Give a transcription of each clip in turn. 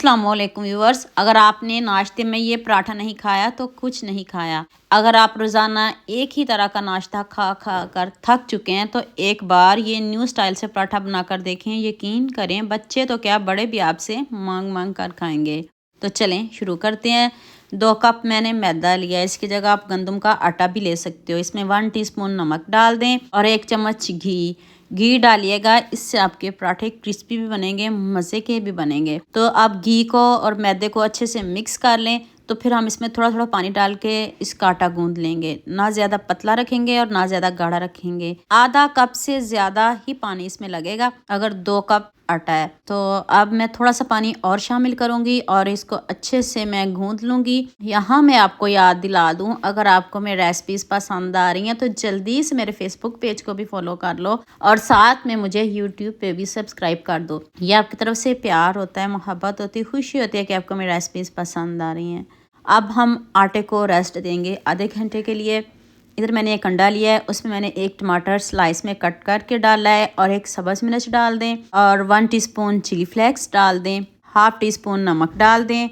अस्सलामुअलैकुम व्यूअर्स, अगर आपने नाश्ते में ये पराठा नहीं खाया तो कुछ नहीं खाया। अगर आप रोज़ाना एक ही तरह का नाश्ता खा खा कर थक चुके हैं तो एक बार ये न्यू स्टाइल से पराठा बनाकर देखें। यकीन करें, बच्चे तो क्या बड़े भी आपसे मांग मांग कर खाएंगे। तो चलें शुरू करते हैं। 2 कप मैंने मैदा लिया, इसकी जगह आप गंदम का आटा भी ले सकते हो। इसमें 1 टीस्पून नमक डाल दें और 1 चम्मच घी डालिएगा। इससे आपके पराठे क्रिस्पी भी बनेंगे, मज़े के भी बनेंगे। तो आप घी को और मैदे को अच्छे से मिक्स कर लें। तो फिर हम इसमें थोड़ा थोड़ा पानी डाल के इसका आटा गूंद लेंगे। ना ज़्यादा पतला रखेंगे और ना ज़्यादा गाढ़ा रखेंगे। आधा कप से ज़्यादा ही पानी इसमें लगेगा अगर 2 कप आटा है। तो अब मैं थोड़ा सा पानी और शामिल करूंगी और इसको अच्छे से मैं गूंद लूंगी। यहाँ मैं आपको याद दिला दूं, अगर आपको मेरी रेसिपीज़ पसंद आ रही हैं तो जल्दी से मेरे फेसबुक पेज को भी फॉलो कर लो और साथ में मुझे यूट्यूब पे भी सब्सक्राइब कर दो। ये आपकी तरफ से प्यार होता है, मोहब्बत होती है, खुशी होती है कि आपको मेरी रेसिपीज़ पसंद आ रही हैं। अब हम आटे को रेस्ट देंगे आधे घंटे के लिए। इधर मैंने एक अंडा लिया है, उसमें मैंने 1 टमाटर स्लाइस में कट करके डाला है और 1 सब्ज़ मिर्च डाल दें और 1 टीस्पून चिली फ्लेक्स डाल दें, हाफ़ टीस्पून नमक डाल दें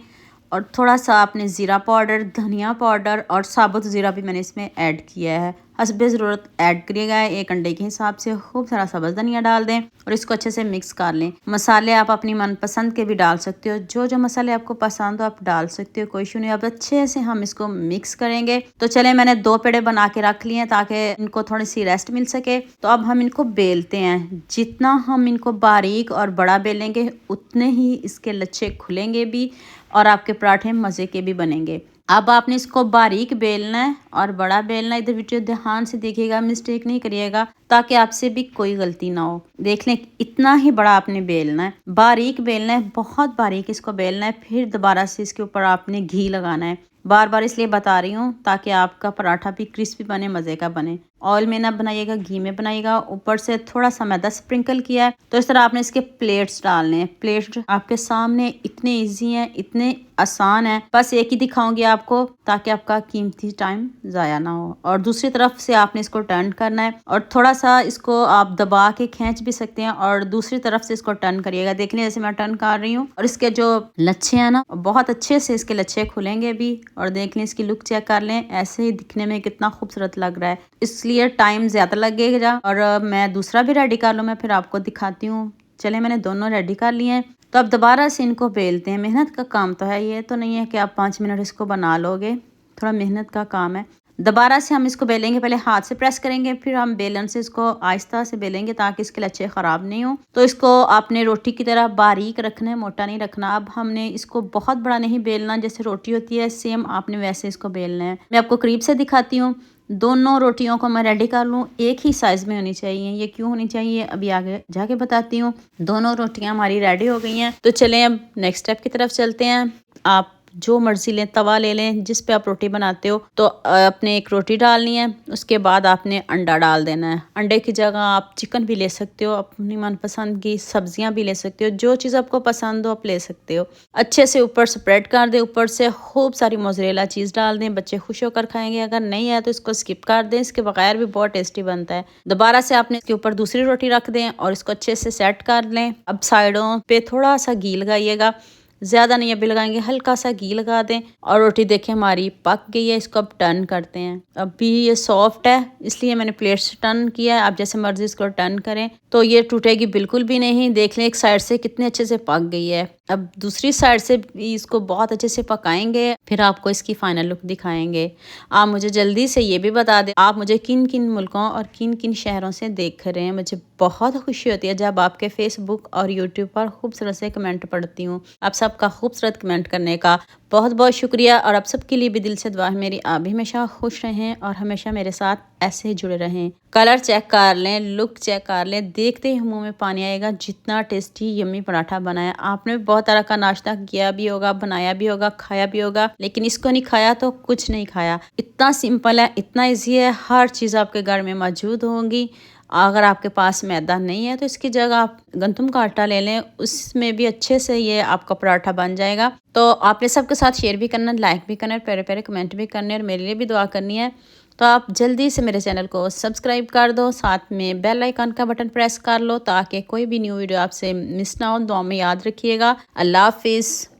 और थोड़ा सा आपने ज़ीरा पाउडर, धनिया पाउडर और साबुत ज़ीरा भी मैंने इसमें ऐड किया है। हस्बे ज़रूरत ऐड करिएगा। 1 अंडे के हिसाब से खूब सारा सब्ज़ धनिया डाल दें और इसको अच्छे से मिक्स कर लें। मसाले आप अपनी मनपसंद के भी डाल सकते हो, जो मसाले आपको पसंद हो आप डाल सकते हो, कोई इशू नहीं। अब अच्छे से हम इसको मिक्स करेंगे। तो चले, मैंने 2 पेड़े बना के रख लिए हैं ताकि इनको थोड़ी सी रेस्ट मिल सके। तो अब हम इनको बेलते हैं। जितना हम इनको बारीक और बड़ा बेलेंगे उतने ही इसके लच्छे खुलेंगे भी और आपके पराठे मज़े के भी बनेंगे। अब आपने इसको बारीक बेलना है और बड़ा बेलना है। इधर वीडियो ध्यान से देखिएगा, मिस्टेक नहीं करिएगा ताकि आपसे भी कोई गलती ना हो। देख लें, इतना ही बड़ा आपने बेलना है, बारीक बेलना है, बहुत बारीक इसको बेलना है। फिर दोबारा से इसके ऊपर आपने घी लगाना है। बार बार इसलिए बता रही हूँ ताकि आपका पराठा भी क्रिस्पी बने, मज़े का बने। ऑयल में ना बनाइएगा, घी में बनाइएगा। ऊपर से थोड़ा सा मैदा स्प्रिंकल किया है। तो इस तरह आपने इसके प्लेट्स डालने हैं। प्लेट्स आपके सामने इतने इजी हैं, इतने आसान है। बस एक ही दिखाऊंगी आपको ताकि आपका कीमती टाइम ज़ाया ना हो। और दूसरी तरफ से आपने इसको टर्न करना है और थोड़ा सा इसको आप दबा के खींच भी सकते हैं और दूसरी तरफ से इसको टर्न करिएगा। देख लें, जैसे मैं टर्न कर रही हूँ और इसके जो लच्छे हैं ना, बहुत अच्छे से इसके लच्छे खुलेंगे भी। और देख लें, इसकी लुक चेक कर लें, ऐसे ही दिखने में कितना खूबसूरत लग रहा है। इसलिए टाइम ज़्यादा लगेगा और मैं दूसरा भी रेडी कर लूँ, मैं फिर आपको दिखाती हूँ। चले, मैंने दोनों रेडी कर लिए हैं। तो अब दोबारा से इनको बेलते हैं। मेहनत का काम तो है, ये तो नहीं है कि आप 5 मिनट इसको बना लोगे, थोड़ा मेहनत का काम है। दोबारा से हम इसको बेलेंगे, पहले हाथ से प्रेस करेंगे, फिर हम बेलन से इसको आहिस्ता से बेलेंगे ताकि इसके लच्छे ख़राब नहीं हो। तो इसको आपने रोटी की तरह बारीक रखना है, मोटा नहीं रखना। अब हमने इसको बहुत बड़ा नहीं बेलना, जैसे रोटी होती है सेम आपने वैसे इसको बेलना है। मैं आपको करीब से दिखाती हूँ। दोनों रोटियों को मैं रेडी कर लूँ, एक ही साइज़ में होनी चाहिए। ये क्यों होनी चाहिए अभी आगे जाके बताती हूँ। दोनों रोटियां हमारी रेडी हो गई हैं। तो चलें अब नेक्स्ट स्टेप की तरफ चलते हैं। आप जो मर्ज़ी लें, तवा ले लें जिस पे आप रोटी बनाते हो। तो अपने एक रोटी डालनी है, उसके बाद आपने अंडा डाल देना है। अंडे की जगह आप चिकन भी ले सकते हो, अपनी मनपसंद की सब्जियां भी ले सकते हो, जो चीज़ आपको पसंद हो आप ले सकते हो। अच्छे से ऊपर स्प्रेड कर दें, ऊपर से खूब सारी मोज़रेला चीज़ डाल दें, बच्चे खुश होकर खाएंगे। अगर नहीं है तो इसको स्किप कर दें, इसके बगैर भी बहुत टेस्टी बनता है। दोबारा से आपने इसके ऊपर दूसरी रोटी रख दें और इसको अच्छे से सेट कर लें। अब साइडों पे थोड़ा सा घी लगाइएगा, ज़्यादा नहीं अभी लगाएंगे, हल्का सा घी लगा दें। और रोटी देखें हमारी पक गई है। इसको अब टर्न करते हैं। अभी ये सॉफ्ट है इसलिए मैंने प्लेट से टर्न किया है। आप जैसे मर्जी इसको टर्न करें तो ये टूटेगी बिल्कुल भी नहीं। देख लें, एक साइड से कितने अच्छे से पक गई है। अब दूसरी साइड से भी इसको बहुत अच्छे से पकाएंगे, फिर आपको इसकी फाइनल लुक दिखाएंगे। आप मुझे जल्दी से ये भी बता दें, आप मुझे किन किन मुल्कों और किन किन शहरों से देख रहे हैं। मुझे बहुत खुशी होती है जब आपके फेसबुक और यूट्यूब पर खूबसूरत से कमेंट पढ़ती हूँ। आप सबका खूबसूरत कमेंट करने का बहुत बहुत शुक्रिया। और आप सबके लिए भी दिल से दुआ है मेरी, आप भी हमेशा खुश रहें और हमेशा मेरे साथ ऐसे ही जुड़े रहें। कलर चेक कर लें, लुक चेक कर लें, देखते ही मुंह में पानी आएगा जितना टेस्टी यम्मी पराठा बनाया। आपने बहुत तरह का नाश्ता किया भी होगा, बनाया भी होगा, खाया भी होगा, लेकिन इसको नहीं खाया तो कुछ नहीं खाया। इतना सिंपल है, इतना ईजी है, हर चीज़ आपके घर में मौजूद होंगी। अगर आपके पास मैदा नहीं है तो इसकी जगह आप गंदम का आटा ले लें, उसमें भी अच्छे से ये आपका पराठा बन जाएगा। तो आपने सबके साथ शेयर भी करना, लाइक भी करना, प्यारे प्यारे कमेंट भी करने और मेरे लिए भी दुआ करनी है। तो आप जल्दी से मेरे चैनल को सब्सक्राइब कर दो, साथ में बेल आइकन का बटन प्रेस कर लो ताकि कोई भी न्यू वीडियो आपसे मिस ना हो। दुआ में याद रखिएगा। अल्लाह हाफिज़।